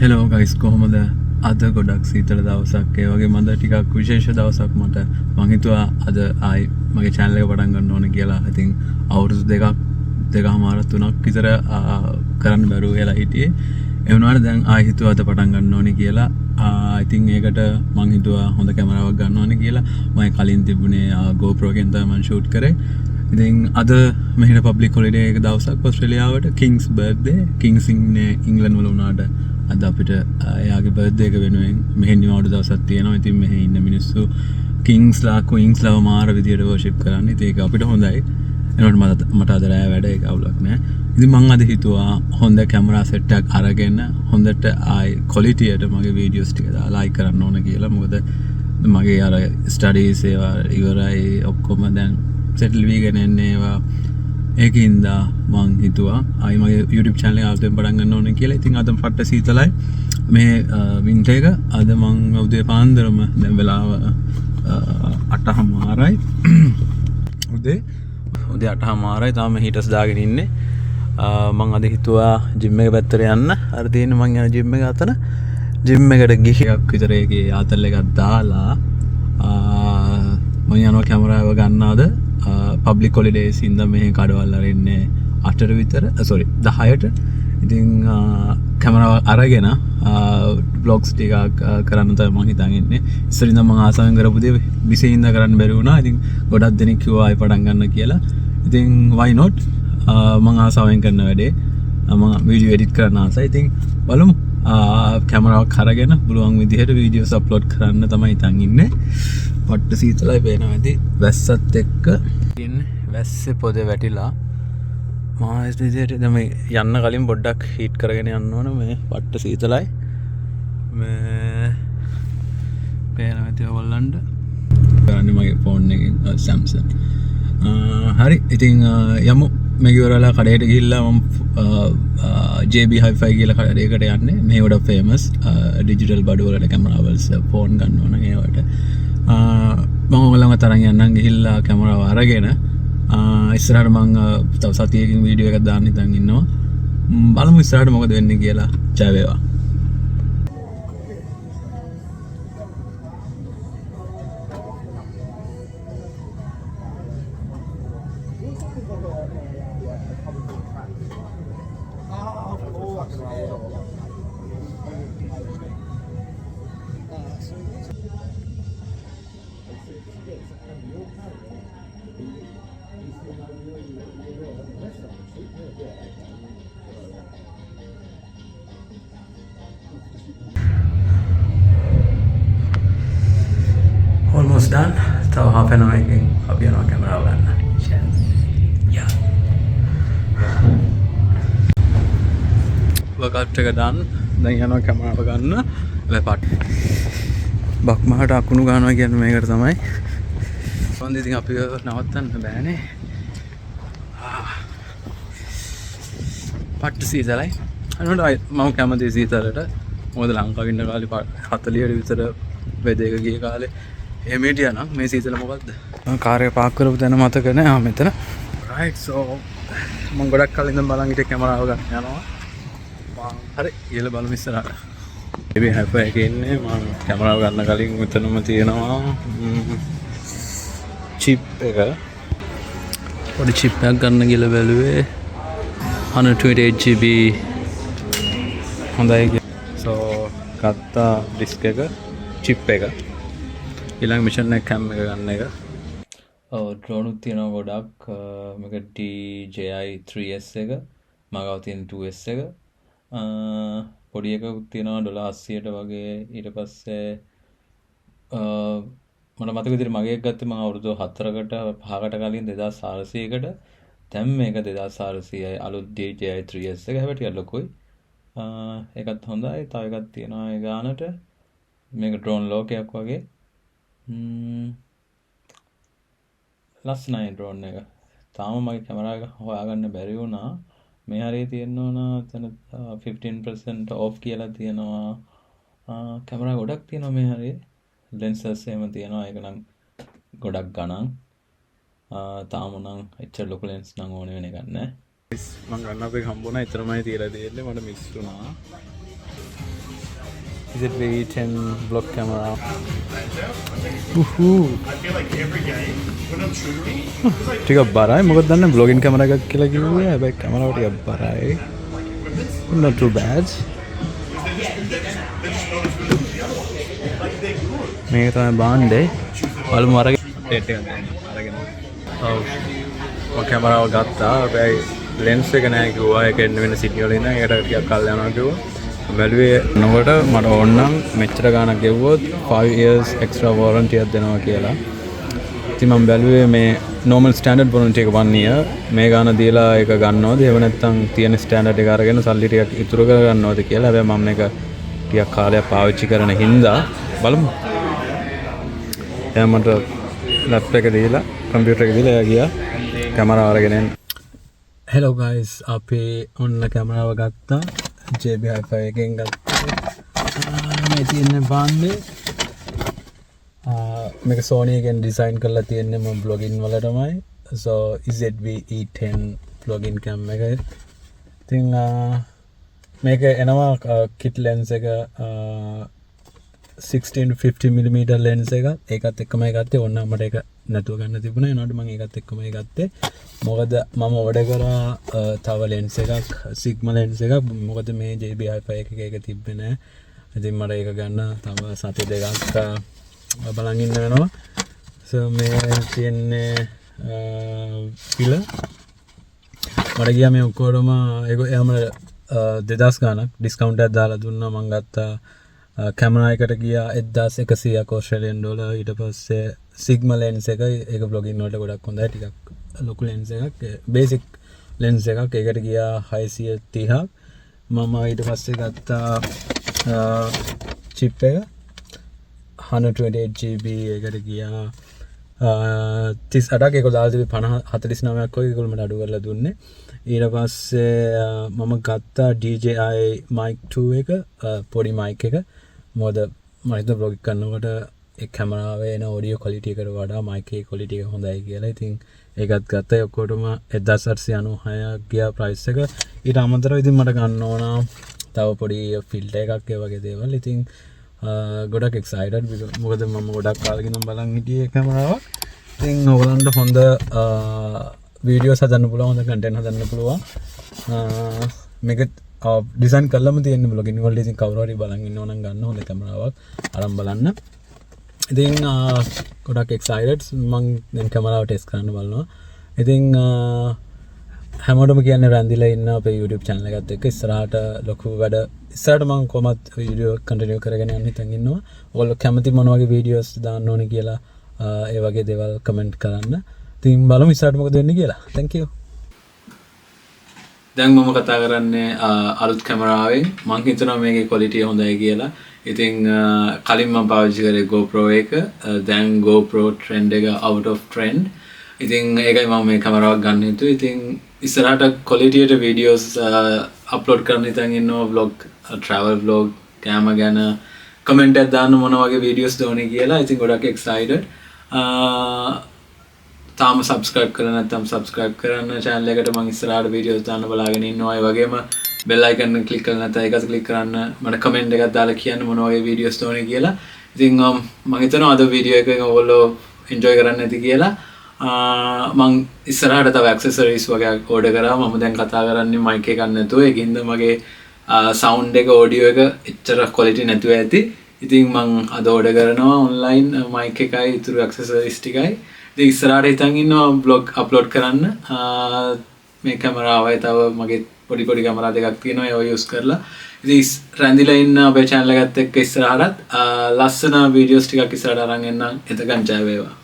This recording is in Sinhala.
හෙලෝ ගයිස් කොහොමද අද ගොඩක් සීතල දවසක් ඒ වගේ මන්ද ටිකක් විශේෂ දවසක් මට මං හිතුවා අද ආයි මගේ channel එක පටන් ගන්න ඕනේ කියලා. ඉතින් අවුරුදු දෙකමාර තුනක් විතර කරන්න බැරුව වෙලා හිටියේ. ඒ වුණාට දැන් ආයි හිතුවා අද පටන් ගන්න ඕනේ කියලා. ඉතින් ඒකට මං හිතුවා හොඳ කැමරාවක් ගන්න ඕනේ කියලා. මම කලින් තිබුණේ GoPro එකෙන් තමයි මං shoot කරේ. ඉතින් අද මෙහෙට පබ්ලික් හොලිඩේ එක දවසක් ඔස්ට්‍රේලියාවට කිංස් බර්ත්ඩේ. කිංස් ඉන්නේ ඉංග්ලන්ඩ් වල වුණාට අද අපිට එයාගේ බර්ත්ඩේ එක වෙනුවෙන් මෙහෙන් නිවාඩු දවසක් තියෙනවා. ඉතින් මෙහෙ ඉන්න මිනිස්සු කිංස්ලා ක්වීන්ස්ලාව මාර විදියට වර්ෂිප් කරන්නේ. ඉතින් ඒක අපිට හොඳයි. එනකොට මට අද රෑ වැඩ ඒක අවුලක් නෑ. ඉතින් මං අද හිතුවා හොඳ කැමරා සෙට් එකක් අරගෙන හොඳට ආයි ක්වොලිටියට මගේ වීඩියෝස් ටික දාලා ලයික් කරන්න ඕන කියලා. මොකද මගේ අර ස්ටඩීස් ඒවා ඉවරයි ඔක්කොම දැන් සෙටල් වීගෙන එන්නේ ඒවා. ඒකින්ද මං හිතුවා ආයි මගේ YouTube channel එක ආයෙත් පටන් ගන්න ඕනේ කියලා. ඉතින් අද පට්ට සීතලයි මේ වින්ටර් එක. අද මං උදේ පාන්දරම දැන් වෙලාව 8:00යි. උදේ 8:00යි. තාම හීටර්ස් දාගෙන ඉන්නේ. මං අද හිතුවා ජිම් එක පැත්තට යන්න. අර තියෙන මං යන ජිම් එක අතන ජිම් එකට ගිහියක් විතර ඒකේ ආතල් එකක් දාලා මං යනවා කැමරාව ගන්නවද පබ්ලික් හොලිඩේස් ඉඳන් මෙහි කඩවල් අරින්නේ 8ට විතර 10ට. ඉතින් කැමරාව අරගෙන බ්ලොග්ස් ටිකක් කරන්න තමයි මම හිතන් ඉන්නේ. ඉස්සර ඉඳන් මම ආසාවෙන් කරපු දේ 20 ඉඳන් කරන්න බැරි වුණා. ඉතින් ගොඩක් දෙනෙක් කිව්වා ආයෙ පටන් ගන්න කියලා. ඉතින් why not මම ආසාවෙන් කරන වැඩේ මම වීඩියෝ එඩිට් කරන්න ආසයි. ඉතින් බලමු කැමරාවක් අරගෙන පුළුවන් විදිහට වීඩියෝස් අප්ලෝඩ් කරන්න තමයි හිතන් ඉන්නේ. පට්ට සීතලයි පේනවා ඇති. වැස්සත් එක්ක ඉන්නේ. වැස්සේ පොද වැටිලා මාස් විදිහට දැන් යන්න කලින් පොඩ්ඩක් හීට් කරගෙන යන්න ඕන. මේ පට්ට සීතලයි. මේ පේනවා ඇති ඔයගොල්ලන්ට. ගන්න මගේ ෆෝන් එකෙන් Samsung. හරි. ඉතින් යමු. මේක ඉවරලා කඩේට ගිහිල්ලා මම JB Hi-Fi කියලා කඩේකට යන්නේ. මේ වඩා ෆේමස් ඩිජිටල් බඩු වලට කැමරාවල්ස් ෆෝන් ගන්න ඕන ඒවට. මම ඔයගොල්ලන්ව තරන් යන්නම් ගිහිල්ලා කැමරාව අරගෙන ඉස්සරහට මම තව සතියකින් වීඩියෝ එකක් දාන්න හිතන් ඉන්නවා. බලමු ඉස්සරහට මොකද වෙන්නේ කියලා. ජය වේවා. Almost done. තව half an hour එකකින් අපි යනවා කැමරාව ගන්න. Yeah. workout එක done. දැන් යනවා කැමරාව ගන්න. වෙපත්. බක්මහට අකුණු ගන්නවා කියන්නේ මේකට තමයි. කොහොමද ඉතින් අපි නවත්තන්න බෑනේ. පට්ට සීතලයි. අනොට මම කැමති සීතලට. මොකද ලංකාවේ ඉන්න කාලේ 40ට විතර වෙදේක ගිය කාලේ එහෙම හිටියා නම් මේ සීතල මොකද්ද? මම කාර් එක පාක් කරපු තැන මතක නෑ මෙතන. right so මම ගොඩක් කලින් ඉඳන් බලන් හිටිය කැමරාව ගන්න යනවා. හරි ඊළ බලමු ඉස්සරහට. මේ Hi-Fi එකේ ඉන්නේ මම කැමරාව ගන්න කලින් මෙතනම තියෙනවා chip එක. පොඩි chip එකක් ගන්න කියලා බැලුවේ 128GB හොඳයි. so ගත්තා ඩිස්ක් එක chip එක. ඊළඟ මිෂන් එක කැම් එක ගන්න එක. ඩ්‍රෝන් උත් තියෙනවා ගොඩක්. මේක DJI 3S එක. මගාව තියෙන 2S එක. පොඩි එකකුත් තියෙනවා $80ට වගේ. ඊට පස්සේ මට මතක විදිහට මගේ එක ගත්තේ මම අවුරුදු 4කට 5කට කලින් 2400කට. දැන් මේක 2400යි අලුත් DJI 3S එක. හැබැයි ටිකක් ලොකුයි. ඒකත් හොඳයි. තව එකක් තියෙනවා ඒ ගානට. මේක ඩ්‍රෝන් ලෝකයක් වගේ. ලස්සනයි ඩ්‍රෝන් එක. තාම මගේ කැමරා එක හොයාගන්න බැරි වුණා. මේ හරිය තියෙන්න ඕන එතන 15% off කියලා තියෙනවා. කැමරා ගොඩක් තියෙනවා මේ හරිය. ලෙන්සස් එහෙම තියෙනවා. ඒක නම් ගොඩක් ගණන්. තාම නම් එච්චර ලොකු ලෙන්ස් නම් ඕනේ වෙන එකක් නෑ. මම ගන්න අපේ හම්බුණා. එතරම්මයි තියලා දෙන්නේ. මට මිස් වුණා. ZV-E10 vlog camera. ටිකක් බරයි. මොකද දන්නේ vlogging camera එකක් කියලා කිව්වේ. හැබැයි camera එක ටිකක් බරයි. Not too bad. මේක තමයි බාණ්ඩේ. බලමු අරගෙන ටේට් එකක් දෙන්න. අරගෙන. ඔව්. මම කැමරාව ගත්තා. හැබැයි lens එක නෑ කිව්වා. ඒක එන්න වෙන සිටි වල ඉඳන් ඒකට ටිකක් කල් යනවා කිව්වා. බැලුවේ නකොට මට ඕන නම් මෙච්චර ගාණක් ගෙවුවොත් 5 years extra warranty එකක් දෙනවා කියලා. ඉතින් මම බැලුවේ මේ normal standard warranty එක 1 year. මේ ගාණ දීලා ඒක ගන්නවද? එහෙම නැත්නම් තියෙන standard එක අරගෙන සල්ලි ටිකක් ඉතුරු කර ගන්නවද කියලා. හැබැයි මම මේක ටිකක් කාලයක් පාවිච්චි කරන හින්දා බලමු. එයා මට ලැප්ටොප් එක දීලා කම්පියුටර් එක දීලා එයා ගියා කැමරාව අරගෙන එන්න. Hello guys, අපි ඔන්න කැමරාව ගත්තා. JB Hi-Fi එකෙන් ගත්තා. මේ තියෙන බාන්නේ මේක Sony එකෙන් ඩිසයින් කරලා තියෙන්නේ මම vlogging වලටමයි. So ZV-E10 vlogging cam එක. ඉතින් මේක එනවා kit lens එක 16-50mm lens එක. ඒකත් එක්කමයි ගත්තේ. ඕන්න මට ඒක නැතුව ගන්න තිබුණා. ඒනකොට මම ඒකත් එක්කමයි ගත්තේ. මොකද මම ඕඩර් කරා තව lens එකක් Sigma lens එකක්. මොකද මේ JB Hi-Fi එකක ඒක තිබ්බේ නැහැ. ඉතින් මට ඒක ගන්න තව සති දෙකක් බලන් ඉන්න වෙනවා. So මේ තියෙන්නේ පිළ මට ගියා මේ ඔක්කොරම ඒක එයාම 2000 ගාණක් ඩිස්කවුන්ට් එකක් දාලා දුන්නා. මම ගත්තා කැමරා එකට ගියා 1100ක් ඕස්ට්‍රේලියන් ඩොලර්. ඊට පස්සේ Sigma lens එක ඒක vlogging වලට ගොඩක් හොඳයි. ටිකක් ලොකු lens එකක් basic lens එකක්. ඒකට ගියා 630ක්. මම ඊට පස්සේ ගත්තා chip එක 128GB. ඒකට ගියා 38ක්. ඒක දාලා තිබි 49ක් වගේ. ඒගොල්ලෝ මට අඩු කරලා දුන්නේ. ඊට පස්සේ මම ගත්තා DJI mic 2 එක පොඩි mic එක. මොකද මම හිතුවා vlog කරනකොට ඒ කැමරාවේ එන audio quality එකට වඩා mic එකේ quality එක හොඳයි කියලා. ඉතින් ඒකත් ගත්තා. ඔක්කොටම 1896ක් ගියා price එක. ඊට අමතරව ඉතින් මට ගන්න ඕන තව පොඩි filter එකක් ඒ වගේ දේවල්. ඉතින් ගොඩක් excited මොකද මම ගොඩක් කාලෙකින් බලන් හිටියේ කැමරාවක්. ඉතින් ඔයගලන්ට හොඳ වීඩියෝස් හදන්න පුළුවන්, හොඳ content හදන්න පුළුවන්. මේක ඩිසයින් කරලාම තියෙන්නේ vlogging වලට. ඉතින් කවුරු හරි බලන් ඉන්නව නම් ගන්න හොඳ කැමරාවක් අරන් බලන්න. ඉතින් ගොඩක් excited. මම දැන් කැමරාව ටෙස්ට් කරන්න බලනවා. ඉතින් හැමෝටම කියන්නේ රැඳිලා ඉන්න අපේ YouTube channel එකත් එක්ක ඉස්සරහට ලොකු වැඩ ඉස්සරහට මම කොහොමත් වීඩියෝ කන්ටිනියු කරගෙන යන්න හිතන් ඉන්නවා. ඔයගොල්ලෝ කැමති මොන වගේ වීඩියෝස් දාන්න ඕනේ කියලා ඒ වගේ දේවල් කමෙන්ට් කරන්න. ඉතින් බලමු ඉස්සරහට මොකද වෙන්නේ කියලා. Thank you. දැන් මම කතා කරන්නේ අලුත් කැමරාවෙන්. මම හිතනවා මේකේ quality හොඳයි කියලා. ඉතින් කලින් මම පාවිච්චි කරේ GoPro එක. දැන් GoPro trend එක out of trend. ඉතින් ඒකයි මම මේ කැමරාවක් ගන්න හිතුවේ. ඉතින් ඉස්සරහට quality ට videos upload කරන්න හිතන් ඉන්නවා. vlog travel vlog කැම ගැන comment එකක් දාන්න මොන වගේ videos දෝනේ කියලා. ඉතින් ගොඩක් excited. තාම subscribe කරලා නැත්නම් subscribe කරන්න channel එකට. මම ඉස්සරහට videos දාන්න බලාගෙන ඉන්නවා. ඒ වගේම bell icon එක click කරලා නැත්නම් ඒකත් click කරන්න. මට comment එකක් දාලා කියන්න මොන වගේ videos දෝනේ කියලා. ඉතින් මම හිතනවා අද video එක ඔයගොල්ලෝ enjoy කරන්න ඇති කියලා. මං ඉස්සරහට තව accessories වගේ order කරා. මම දැන් කතා කරන්නේ mic එකක් නැතුව. ඒකින්ද මගේ sound එක audio එක එච්චර quality නැතුව ඇති. ඉතින් මං අද order කරනවා online mic එකයි ඉතුරු accessories ටිකයි. ඉතින් ඉස්සරහට හිතන් ඉන්නවා vlog upload කරන්න. මේ කැමරාවයි තව මගේ පොඩි කැමරා දෙකක් තියෙනවා. ඒවා use කරලා ඉතින් රැඳිලා ඉන්න අපේ channel එකත් එක්ක ඉස්සරහට ලස්සන videos ටිකක් ඉස්සරහට අරන් එන්නම්. එතකන් ජය වේවා.